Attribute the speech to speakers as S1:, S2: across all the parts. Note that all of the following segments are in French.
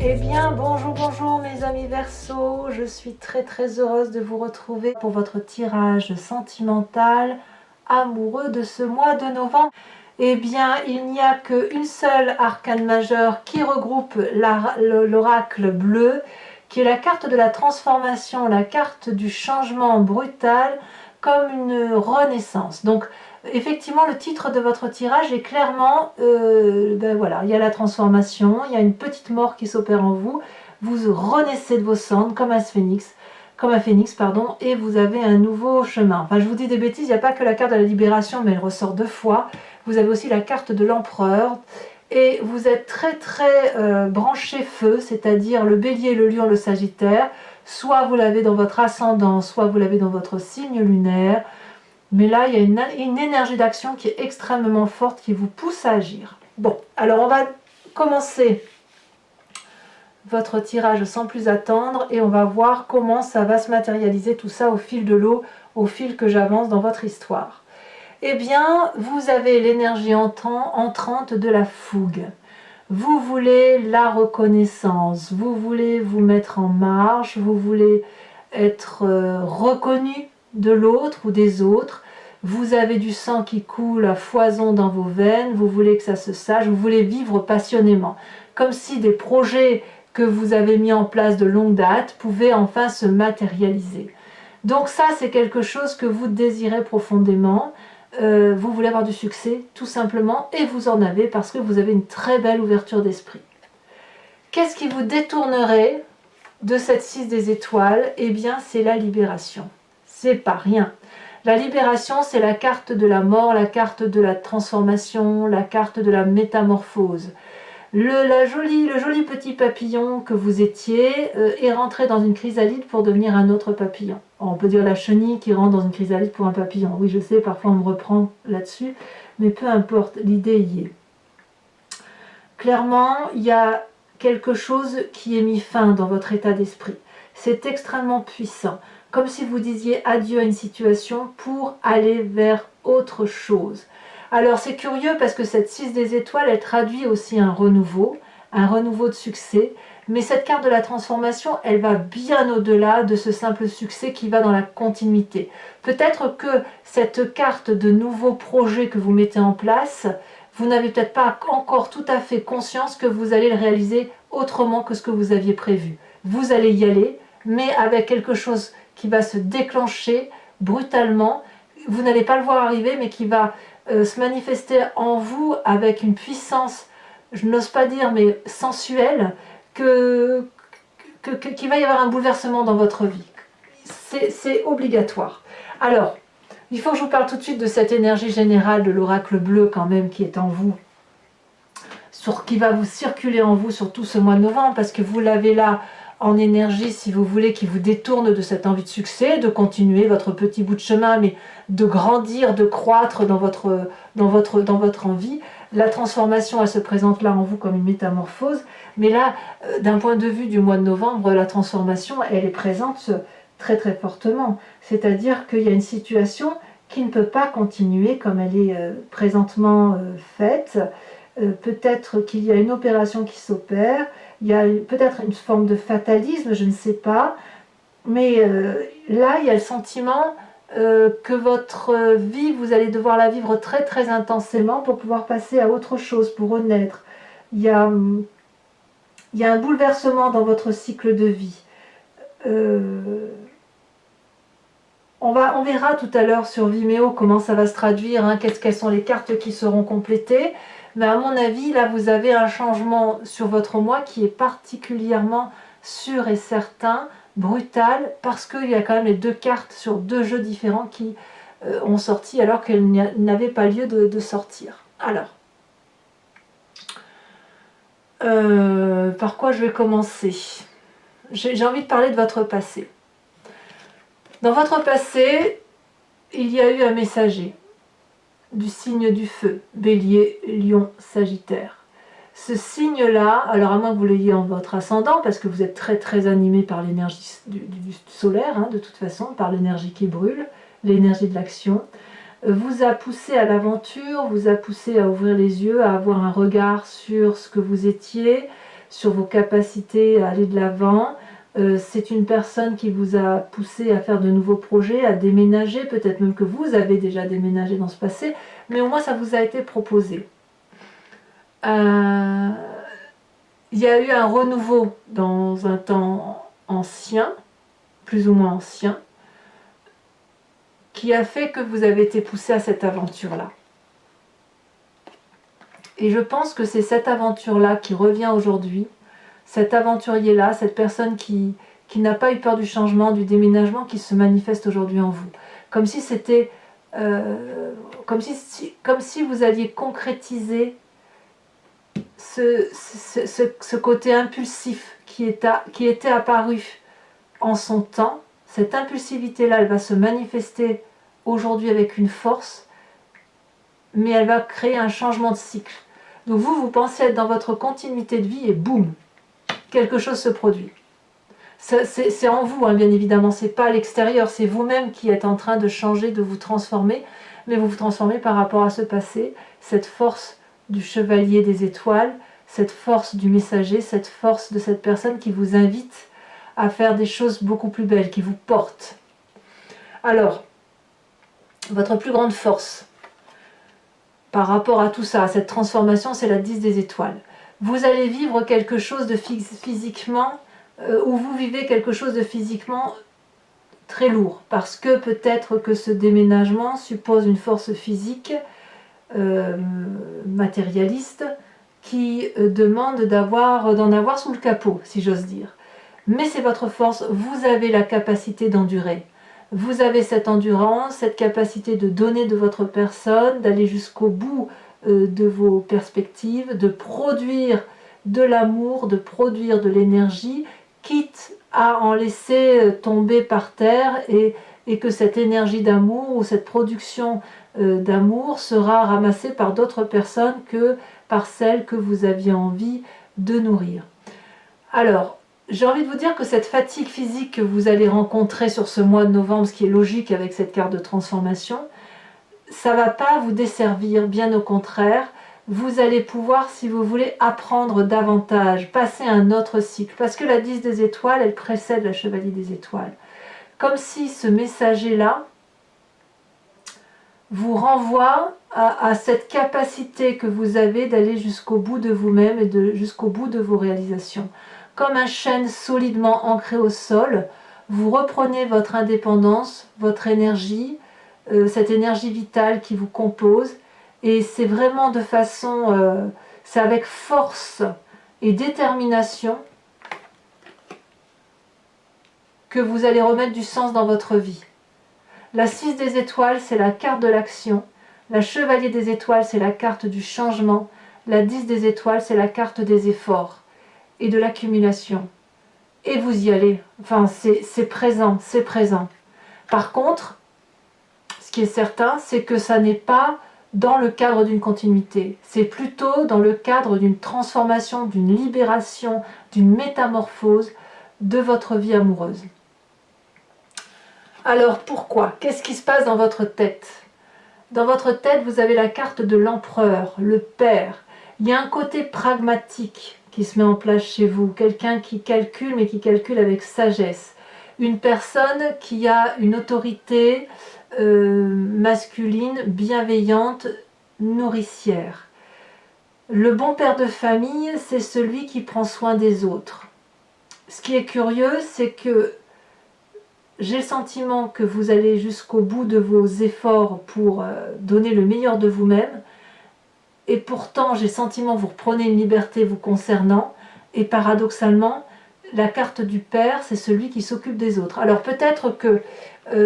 S1: Eh bien, bonjour mes amis Verseau, je suis très heureuse de vous retrouver pour votre tirage sentimental amoureux de ce mois de novembre. Eh bien, il n'y a qu'une seule arcane majeure qui regroupe l'oracle bleu, qui est la carte de la transformation, la carte du changement brutal, comme une renaissance. Donc, effectivement, le titre de votre tirage est clairement, ben voilà, il y a la transformation, il y a une petite mort qui s'opère en vous, vous renaissez de vos cendres comme un phénix, pardon, et vous avez un nouveau chemin. Enfin, je vous dis des bêtises, il n'y a pas que la carte de la libération, mais elle ressort deux fois. Vous avez aussi la carte de l'empereur, et vous êtes très branché feu, c'est-à-dire le bélier, le lion, le sagittaire. Soit vous l'avez dans votre ascendant, soit vous l'avez dans votre signe lunaire. Mais là, il y a une énergie d'action qui est extrêmement forte, qui vous pousse à agir. Bon, alors on va commencer votre tirage sans plus attendre et on va voir comment ça va se matérialiser tout ça au fil de l'eau, au fil que j'avance dans votre histoire. Eh bien, vous avez l'énergie entrante de la fougue. Vous voulez la reconnaissance, vous voulez vous mettre en marche, vous voulez être reconnu de l'autre ou des autres. Vous avez du sang qui coule à foison dans vos veines, vous voulez que ça se sache, vous voulez vivre passionnément. Comme si des projets que vous avez mis en place de longue date pouvaient enfin se matérialiser. Donc ça, c'est quelque chose que vous désirez profondément. Vous voulez avoir du succès, tout simplement, et vous en avez parce que vous avez une très belle ouverture d'esprit. Qu'est-ce qui vous détournerait de cette 6 des étoiles? Eh bien, c'est la libération. C'est pas rien. La libération, c'est la carte de la mort, la carte de la transformation, la carte de la métamorphose. Le joli petit papillon que vous étiez est rentré dans une chrysalide pour devenir un autre papillon. On peut dire la chenille qui rentre dans une chrysalide pour un papillon. Oui, je sais, parfois on me reprend là-dessus, mais peu importe, l'idée y est. Clairement, il y a quelque chose qui est mis fin dans votre état d'esprit. C'est extrêmement puissant, comme si vous disiez adieu à une situation pour aller vers autre chose. Alors c'est curieux parce que cette 6 des étoiles, elle traduit aussi un renouveau de succès, mais cette carte de la transformation, elle va bien au-delà de ce simple succès qui va dans la continuité. Peut-être que cette carte de nouveaux projets que vous mettez en place, vous n'avez peut-être pas encore tout à fait conscience que vous allez le réaliser autrement que ce que vous aviez prévu. Vous allez y aller, mais avec quelque chose qui va se déclencher brutalement. Vous n'allez pas le voir arriver, mais qui va se manifester en vous avec une puissance, je n'ose pas dire, mais sensuelle, qu'il va y avoir un bouleversement dans votre vie. C'est obligatoire. Alors, il faut que je vous parle tout de suite de cette énergie générale de l'oracle bleu quand même qui est en vous, qui va vous circuler en vous sur tout ce mois de novembre, parce que vous l'avez là en énergie, si vous voulez, qui vous détourne de cette envie de succès, de continuer votre petit bout de chemin, mais de grandir, de croître dans votre envie. La transformation, elle se présente là en vous comme une métamorphose, mais là, d'un point de vue du mois de novembre, la transformation, elle est présente très fortement. C'est-à-dire qu'il y a une situation qui ne peut pas continuer comme elle est présentement faite. Peut-être qu'il y a une opération qui s'opère, il y a peut-être une forme de fatalisme, je ne sais pas, mais là il y a le sentiment que votre vie, vous allez devoir la vivre très intensément pour pouvoir passer à autre chose, pour renaître. Il y a un bouleversement dans votre cycle de vie. On verra tout à l'heure sur Vimeo comment ça va se traduire, hein, quelles sont les cartes qui seront complétées. Mais à mon avis, là, vous avez un changement sur votre mois qui est particulièrement sûr et certain, brutal, parce qu'il y a quand même les deux cartes sur deux jeux différents qui ont sorti alors qu'elles n'avaient pas lieu de sortir. Alors, par quoi je vais commencer? J'ai envie de parler de votre passé. Dans votre passé, il y a eu un messager du signe du feu, Bélier, Lion, Sagittaire. Ce signe-là, alors à moins que vous l'ayez en votre ascendant, parce que vous êtes très animé par l'énergie du solaire, hein, de toute façon, par l'énergie qui brûle, l'énergie de l'action, vous a poussé à l'aventure, vous a poussé à ouvrir les yeux, à avoir un regard sur ce que vous étiez, sur vos capacités à aller de l'avant. C'est une personne qui vous a poussé à faire de nouveaux projets, à déménager, peut-être même que vous avez déjà déménagé dans ce passé, mais au moins ça vous a été proposé. Il y a eu un renouveau dans un temps ancien, plus ou moins ancien, qui a fait que vous avez été poussé à cette aventure-là. Et je pense que c'est cette aventure-là qui revient aujourd'hui, cet aventurier-là, cette personne qui n'a pas eu peur du changement, du déménagement, qui se manifeste aujourd'hui en vous. Comme si c'était, comme si vous alliez concrétiser ce côté impulsif qui était apparu en son temps. Cette impulsivité-là, elle va se manifester aujourd'hui avec une force, mais elle va créer un changement de cycle. Donc vous pensez être dans votre continuité de vie et boum, quelque chose se produit. C'est en vous, hein, bien évidemment, c'est pas à l'extérieur, c'est vous-même qui êtes en train de changer, de vous transformer, mais vous vous transformez par rapport à ce passé, cette force du chevalier des étoiles, cette force du messager, cette force de cette personne qui vous invite à faire des choses beaucoup plus belles, qui vous porte. Alors, votre plus grande force par rapport à tout ça, à cette transformation, c'est la 10 des étoiles. Vous allez vivre quelque chose de physiquement, ou vous vivez quelque chose de physiquement très lourd, parce que peut-être que ce déménagement suppose une force physique matérialiste qui demande d'en avoir sous le capot, si j'ose dire. Mais c'est votre force, vous avez la capacité d'endurer. Vous avez cette endurance, cette capacité de donner de votre personne, d'aller jusqu'au bout de vos perspectives, de produire de l'amour, de produire de l'énergie, quitte à en laisser tomber par terre et que cette énergie d'amour ou cette production d'amour sera ramassée par d'autres personnes que par celles que vous aviez envie de nourrir. Alors, j'ai envie de vous dire que cette fatigue physique que vous allez rencontrer sur ce mois de novembre, ce qui est logique avec cette carte de transformation, ça ne va pas vous desservir, bien au contraire. Vous allez pouvoir, si vous voulez, apprendre davantage, passer un autre cycle. Parce que la 10 des étoiles, elle précède la chevalier des étoiles. Comme si ce messager-là vous renvoie à cette capacité que vous avez d'aller jusqu'au bout de vous-même et jusqu'au bout de vos réalisations. Comme un chêne solidement ancré au sol, vous reprenez votre indépendance, votre énergie, cette énergie vitale qui vous compose, et c'est vraiment de façon, c'est avec force et détermination que vous allez remettre du sens dans votre vie. La 6 des étoiles, c'est la carte de l'action. La chevalier des étoiles, c'est la carte du changement. La 10 des étoiles, c'est la carte des efforts et de l'accumulation. Et vous y allez. Enfin, c'est présent, c'est présent. Par contre, ce qui est certain, c'est que ça n'est pas dans le cadre d'une continuité. C'est plutôt dans le cadre d'une transformation, d'une libération, d'une métamorphose de votre vie amoureuse. Alors pourquoi? Qu'est-ce qui se passe dans votre tête? Dans votre tête, vous avez la carte de l'empereur, le père. Il y a un côté pragmatique qui se met en place chez vous. Quelqu'un qui calcule, mais qui calcule avec sagesse. Une personne qui a une autorité masculine, bienveillante, nourricière. Le bon père de famille, c'est celui qui prend soin des autres. Ce qui est curieux, c'est que j'ai le sentiment que vous allez jusqu'au bout de vos efforts pour donner le meilleur de vous-même. Et pourtant, j'ai le sentiment que vous reprenez une liberté vous concernant. Et paradoxalement, la carte du père, c'est celui qui s'occupe des autres. Alors peut-être que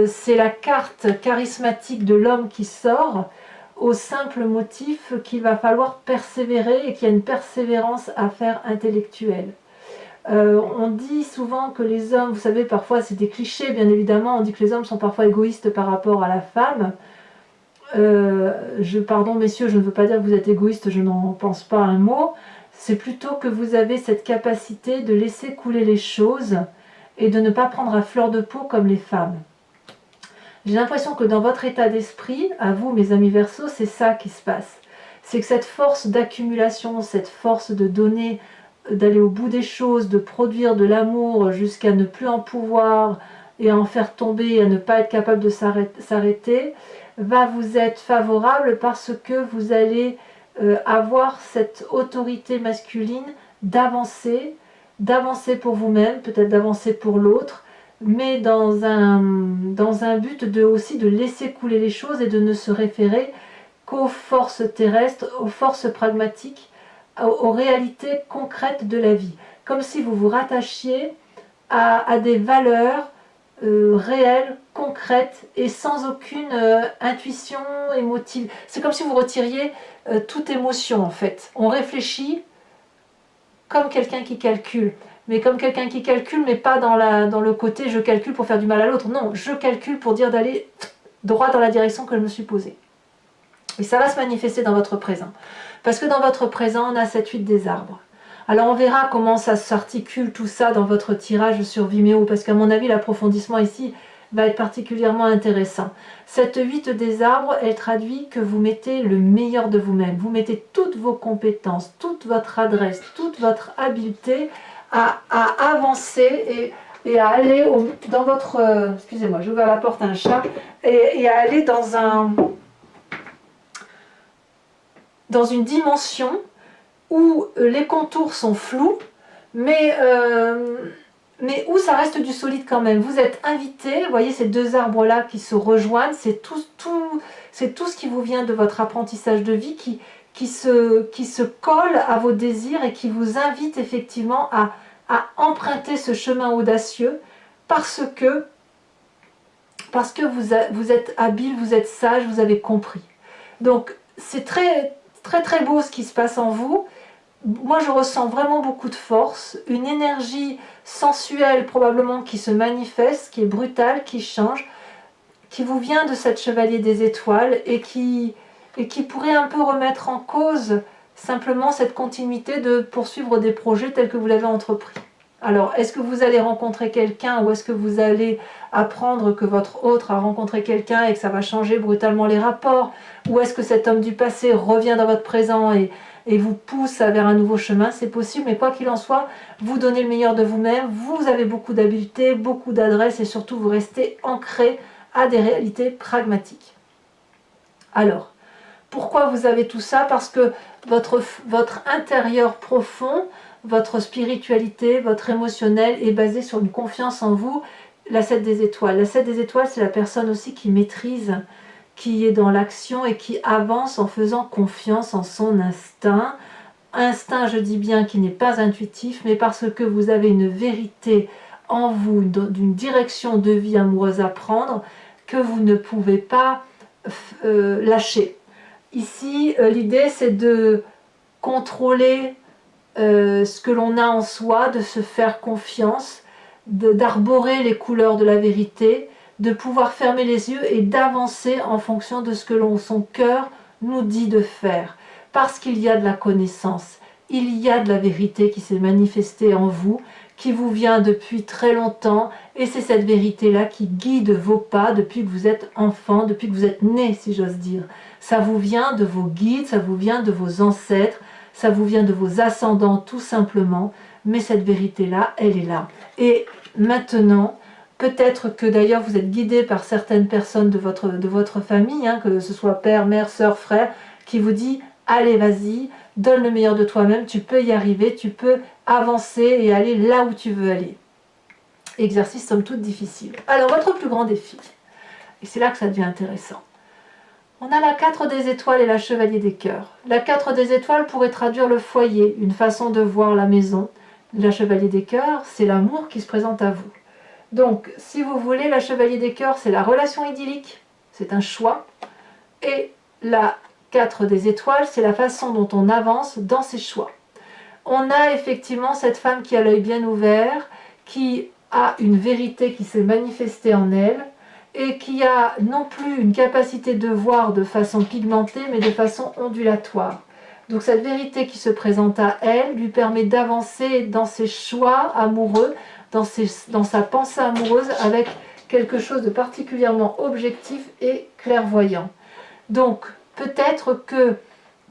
S1: c'est la carte charismatique de l'homme qui sort, au simple motif qu'il va falloir persévérer et qu'il y a une persévérance à faire intellectuelle. On dit souvent que les hommes, vous savez, parfois c'est des clichés bien évidemment, on dit que les hommes sont parfois égoïstes par rapport à la femme. Pardon messieurs, je ne veux pas dire que vous êtes égoïste, je n'en pense pas un mot. C'est plutôt que vous avez cette capacité de laisser couler les choses et de ne pas prendre à fleur de peau comme les femmes. J'ai l'impression que dans votre état d'esprit, à vous mes amis Verseaux, c'est ça qui se passe. C'est que cette force d'accumulation, cette force de donner d'aller au bout des choses, de produire de l'amour jusqu'à ne plus en pouvoir et à en faire tomber et à ne pas être capable de s'arrêter, va vous être favorable parce que vous allez avoir cette autorité masculine d'avancer pour vous-même, peut-être d'avancer pour l'autre, mais dans un but aussi de laisser couler les choses et de ne se référer qu'aux forces terrestres, aux forces pragmatiques, aux réalités concrètes de la vie. Comme si vous vous rattachiez à des valeurs réelles, concrètes et sans aucune intuition émotive. C'est comme si vous retiriez toute émotion en fait. On réfléchit comme quelqu'un qui calcule. Mais comme quelqu'un qui calcule, mais pas dans le côté je calcule pour faire du mal à l'autre. Non, je calcule pour dire d'aller droit dans la direction que je me suis posée. Et ça va se manifester dans votre présent. Parce que dans votre présent, on a cette huile des arbres. Alors on verra comment ça s'articule tout ça dans votre tirage sur Vimeo, parce qu'à mon avis, l'approfondissement ici va être particulièrement intéressant. Cette huile des arbres, elle traduit que vous mettez le meilleur de vous-même. Vous mettez toutes vos compétences, toute votre adresse, toute votre habileté à avancer et à aller dans votre... excusez-moi, j'ai ouvert la porte à un chat. Et à aller dans une dimension où les contours sont flous, mais où ça reste du solide quand même. Vous êtes invité, vous voyez ces deux arbres-là qui se rejoignent, c'est tout ce qui vous vient de votre apprentissage de vie qui se colle à vos désirs et qui vous invite effectivement à emprunter ce chemin audacieux parce que vous êtes habile, vous êtes sage, vous avez compris. Donc c'est très très très beau ce qui se passe en vous. Moi je ressens vraiment beaucoup de force, une énergie sensuelle probablement qui se manifeste, qui est brutale, qui change, qui vous vient de cette chevalier des étoiles et qui pourrait un peu remettre en cause simplement cette continuité de poursuivre des projets tels que vous l'avez entrepris. Alors, est-ce que vous allez rencontrer quelqu'un ou est-ce que vous allez apprendre que votre autre a rencontré quelqu'un et que ça va changer brutalement les rapports? Ou est-ce que cet homme du passé revient dans votre présent et vous pousse vers un nouveau chemin? C'est possible, mais quoi qu'il en soit, vous donnez le meilleur de vous-même, vous avez beaucoup d'habileté, beaucoup d'adresse et surtout vous restez ancré à des réalités pragmatiques. Alors, pourquoi vous avez tout ça? Parce que votre intérieur profond, votre spiritualité, votre émotionnel est basé sur une confiance en vous. La 7 des étoiles. La 7 des étoiles, c'est la personne aussi qui maîtrise, qui est dans l'action et qui avance en faisant confiance en son instinct. Instinct, je dis bien, qui n'est pas intuitif, mais parce que vous avez une vérité en vous, d'une direction de vie amoureuse à prendre, que vous ne pouvez pas lâcher. Ici, l'idée, c'est de contrôler ce que l'on a en soi, de se faire confiance, d'arborer les couleurs de la vérité, de pouvoir fermer les yeux et d'avancer en fonction de ce que son cœur nous dit de faire. Parce qu'il y a de la connaissance, il y a de la vérité qui s'est manifestée en vous, qui vous vient depuis très longtemps, et c'est cette vérité-là qui guide vos pas depuis que vous êtes enfant, depuis que vous êtes né, si j'ose dire. Ça vous vient de vos guides, ça vous vient de vos ancêtres, ça vous vient de vos ascendants tout simplement, mais cette vérité-là, elle est là. Et maintenant, peut-être que d'ailleurs vous êtes guidé par certaines personnes de votre famille, hein, que ce soit père, mère, soeur, frère, qui vous dit « Allez, vas-y, donne le meilleur de toi-même, tu peux y arriver, tu peux avancer et aller là où tu veux aller. » Exercice somme toute difficile. Alors, votre plus grand défi, et c'est là que ça devient intéressant. On a la 4 des étoiles et la chevalier des cœurs. La 4 des étoiles pourrait traduire le foyer, une façon de voir la maison. La chevalier des cœurs, c'est l'amour qui se présente à vous. Donc, si vous voulez, la chevalier des cœurs, c'est la relation idyllique, c'est un choix. Et la 4 des étoiles, c'est la façon dont on avance dans ses choix. On a effectivement cette femme qui a l'œil bien ouvert, qui a une vérité qui s'est manifestée en elle, et qui a non plus une capacité de voir de façon pigmentée, mais de façon ondulatoire. Donc cette vérité qui se présente à elle lui permet d'avancer dans ses choix amoureux, dans sa pensée amoureuse, avec quelque chose de particulièrement objectif et clairvoyant. Donc peut-être que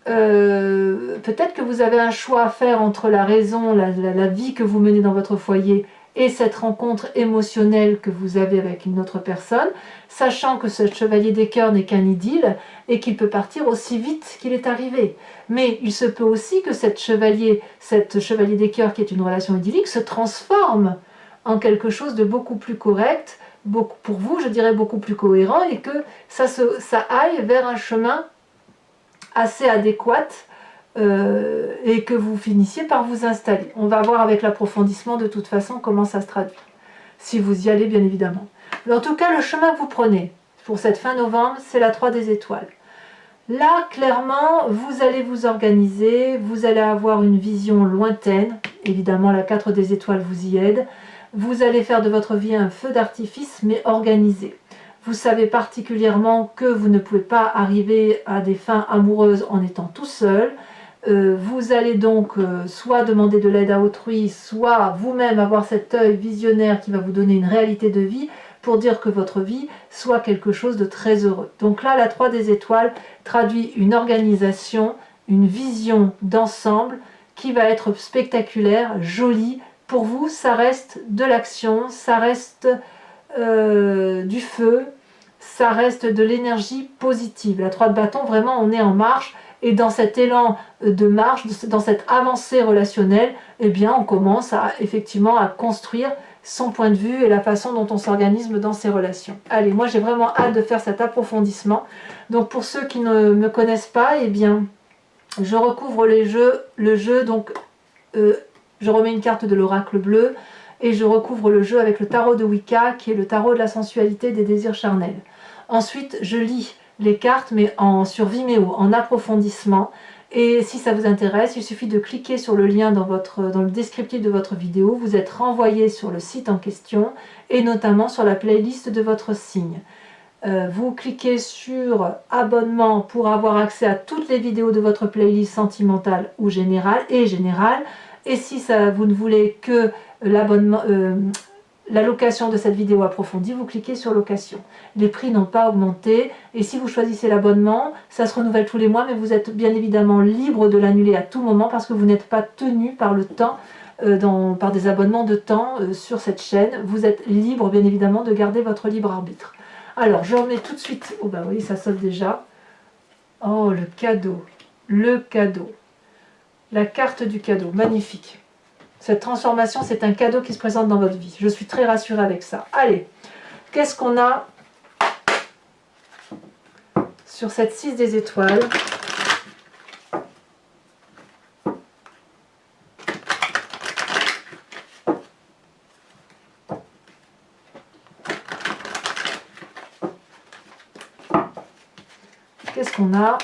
S1: peut-être que vous avez un choix à faire entre la raison, la vie que vous menez dans votre foyer et cette rencontre émotionnelle que vous avez avec une autre personne, sachant que ce chevalier des cœurs n'est qu'un idylle et qu'il peut partir aussi vite qu'il est arrivé. Mais il se peut aussi que cette chevalier des cœurs qui est une relation idyllique se transforme en quelque chose de beaucoup plus correct, pour vous, je dirais beaucoup plus cohérent, et que ça aille vers un chemin assez adéquat et que vous finissiez par vous installer. On va voir avec l'approfondissement de toute façon comment ça se traduit, si vous y allez bien évidemment. Mais en tout cas, le chemin que vous prenez pour cette fin novembre, c'est la 3 des étoiles. Là, clairement, vous allez vous organiser, vous allez avoir une vision lointaine, évidemment la 4 des étoiles vous y aide, vous allez faire de votre vie un feu d'artifice, mais organisé. Vous savez particulièrement que vous ne pouvez pas arriver à des fins amoureuses en étant tout seul. Vous allez donc soit demander de l'aide à autrui, soit vous-même avoir cet œil visionnaire qui va vous donner une réalité de vie pour dire que votre vie soit quelque chose de très heureux. Donc là, la 3 des étoiles traduit une organisation, une vision d'ensemble qui va être spectaculaire, jolie. Pour vous, ça reste de l'action, ça reste du feu, ça reste de l'énergie positive. La 3 de bâton, vraiment, on est en marche. Et dans cet élan de marche, dans cette avancée relationnelle, eh bien, on commence effectivement à construire son point de vue et la façon dont on s'organise dans ses relations. Allez, moi j'ai vraiment hâte de faire cet approfondissement. Donc pour ceux qui ne me connaissent pas, eh bien, je recouvre le jeu, donc je remets une carte de l'oracle bleu et je recouvre le jeu avec le tarot de Wicca, qui est le tarot de la sensualité, des désirs charnels. Ensuite, je lis les cartes, mais sur Vimeo, en approfondissement. Et si ça vous intéresse, il suffit de cliquer sur le lien dans le descriptif de votre vidéo. Vous êtes renvoyé sur le site en question et notamment sur la playlist de votre signe. Vous cliquez sur abonnement pour avoir accès à toutes les vidéos de votre playlist sentimentale ou générale. Et si vous ne voulez que l'abonnement, la location de cette vidéo approfondie, vous cliquez sur location. Les prix n'ont pas augmenté et si vous choisissez l'abonnement, ça se renouvelle tous les mois, mais vous êtes bien évidemment libre de l'annuler à tout moment parce que vous n'êtes pas tenu par le temps, par des abonnements de temps sur cette chaîne. Vous êtes libre bien évidemment de garder votre libre arbitre. Alors je remets tout de suite, oh bah oui ça saute déjà. Oh le cadeau, la carte du cadeau, magnifique. Cette transformation, c'est un cadeau qui se présente dans votre vie. Je suis très rassurée avec ça. Allez, qu'est-ce qu'on a sur cette 6 des étoiles? Qu'est-ce qu'on a?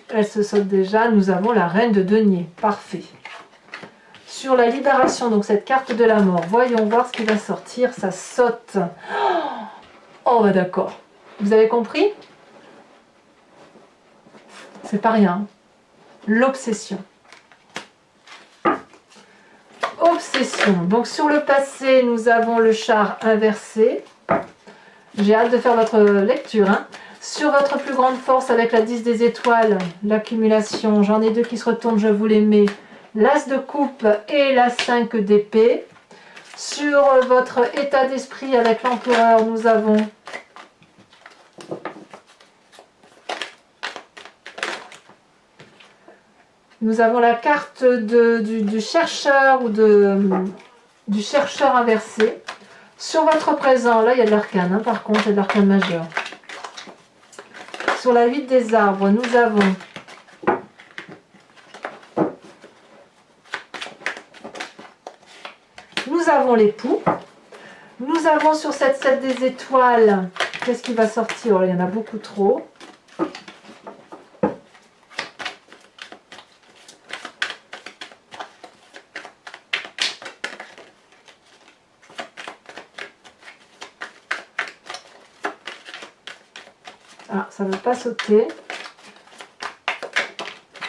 S1: Elle se saute déjà. Nous avons la reine de denier. Parfait. Sur la libération, donc cette carte de la mort, voyons voir ce qui va sortir. Ça saute. Oh bah d'accord. Vous avez compris? C'est pas rien. L'obsession. Obsession. Donc sur le passé, nous avons le char inversé. J'ai hâte de faire votre lecture. Hein. Sur votre plus grande force avec la 10 des étoiles, l'accumulation, j'en ai deux qui se retournent, je vous les mets. L'as de coupe et la 5 d'épée. Sur votre état d'esprit avec l'empereur, nous avons la carte du chercheur ou du chercheur inversé. Sur votre présent, là il y a de l'arcane, hein, par contre, il y a de l'arcane majeur. Sur la 8 des arbres, nous avons l'époux. Nous avons sur cette 7 des étoiles, qu'est-ce qui va sortir? Il y en a beaucoup trop. Ah, ça ne veut pas sauter.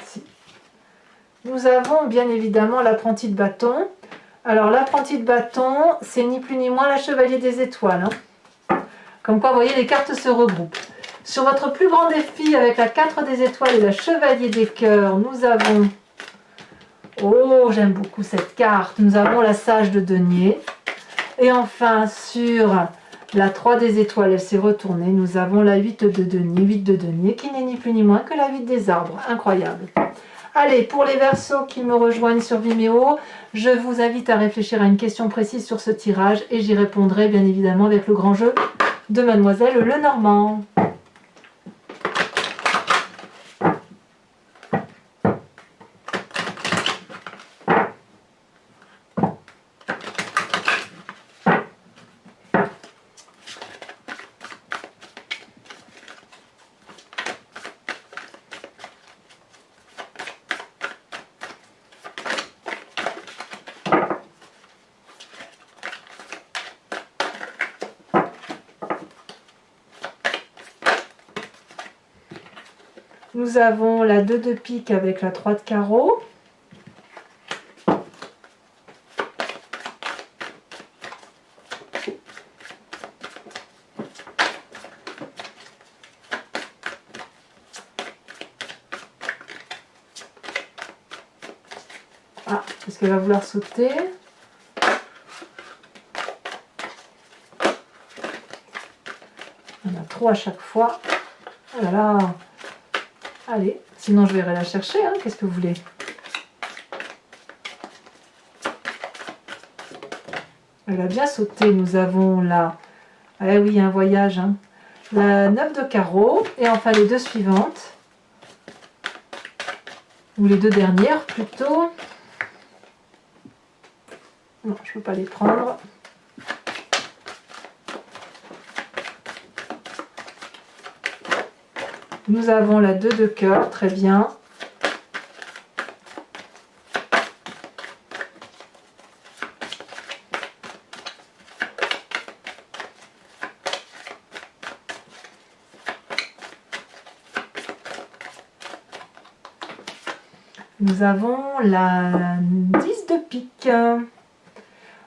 S1: Si. Nous avons bien évidemment l'apprenti de bâton. Alors l'apprenti de bâton, c'est ni plus ni moins la chevalier des étoiles. Hein. Comme quoi, vous voyez, les cartes se regroupent. Sur votre plus grand défi avec la 4 des étoiles et la chevalier des cœurs, nous avons... Oh, j'aime beaucoup cette carte. Nous avons la sage de denier. Et enfin, sur la 3 des étoiles, elle s'est retournée. Nous avons la 8 de denier. 8 de denier qui n'est ni plus ni moins que la 8 des arbres. Incroyable. Allez, pour les Verseaux qui me rejoignent sur Vimeo, je vous invite à réfléchir à une question précise sur ce tirage et j'y répondrai bien évidemment avec le grand jeu de Mademoiselle Lenormand. Nous avons la 2 de pique avec la 3 de carreau. Ah, est-ce qu'elle va vouloir sauter? On a 3 à chaque fois. Oh là là! Allez, sinon je vais aller la chercher, hein. Qu'est-ce que vous voulez? Elle a bien sauté. Nous avons la... Eh oui, un voyage, hein. La 9 de carreau. Et enfin les 2 suivantes. Ou les 2 dernières plutôt. Non, je ne peux pas les prendre. Nous avons la 2 de cœur, très bien. Nous avons la 10 de pique.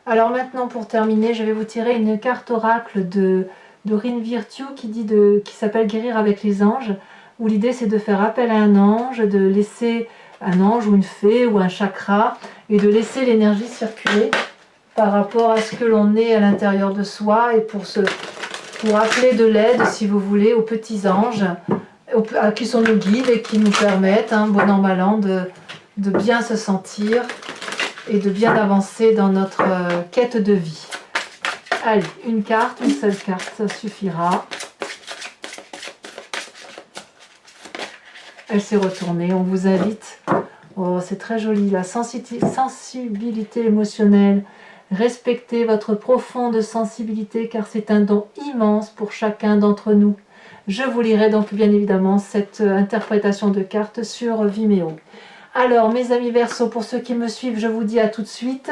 S1: Alors maintenant, pour terminer, je vais vous tirer une carte oracle de Dorine Virtue qui s'appelle Guérir avec les anges, où l'idée c'est de faire appel à un ange, de laisser un ange ou une fée ou un chakra, et de laisser l'énergie circuler par rapport à ce que l'on est à l'intérieur de soi, et pour appeler de l'aide, si vous voulez, aux petits anges, qui sont nos guides et qui nous permettent, bon an mal an, de bien se sentir et de bien avancer dans notre quête de vie. Allez, une seule carte, ça suffira. Elle s'est retournée, on vous invite. Oh, c'est très joli, la sensibilité émotionnelle. Respectez votre profonde sensibilité car c'est un don immense pour chacun d'entre nous. Je vous lirai donc bien évidemment cette interprétation de cartes sur Vimeo. Alors mes amis Verseaux, pour ceux qui me suivent, je vous dis à tout de suite.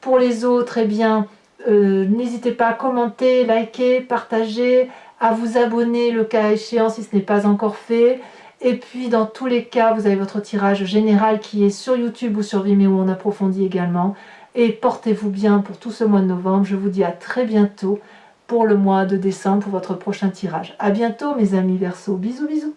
S1: Pour les autres, eh bien, n'hésitez pas à commenter, liker, partager, à vous abonner le cas échéant si ce n'est pas encore fait. Et puis dans tous les cas, vous avez votre tirage général qui est sur YouTube ou sur Vimeo, on approfondit également. Et portez-vous bien pour tout ce mois de novembre. Je vous dis à très bientôt pour le mois de décembre pour votre prochain tirage. À bientôt mes amis Verseaux, bisous bisous.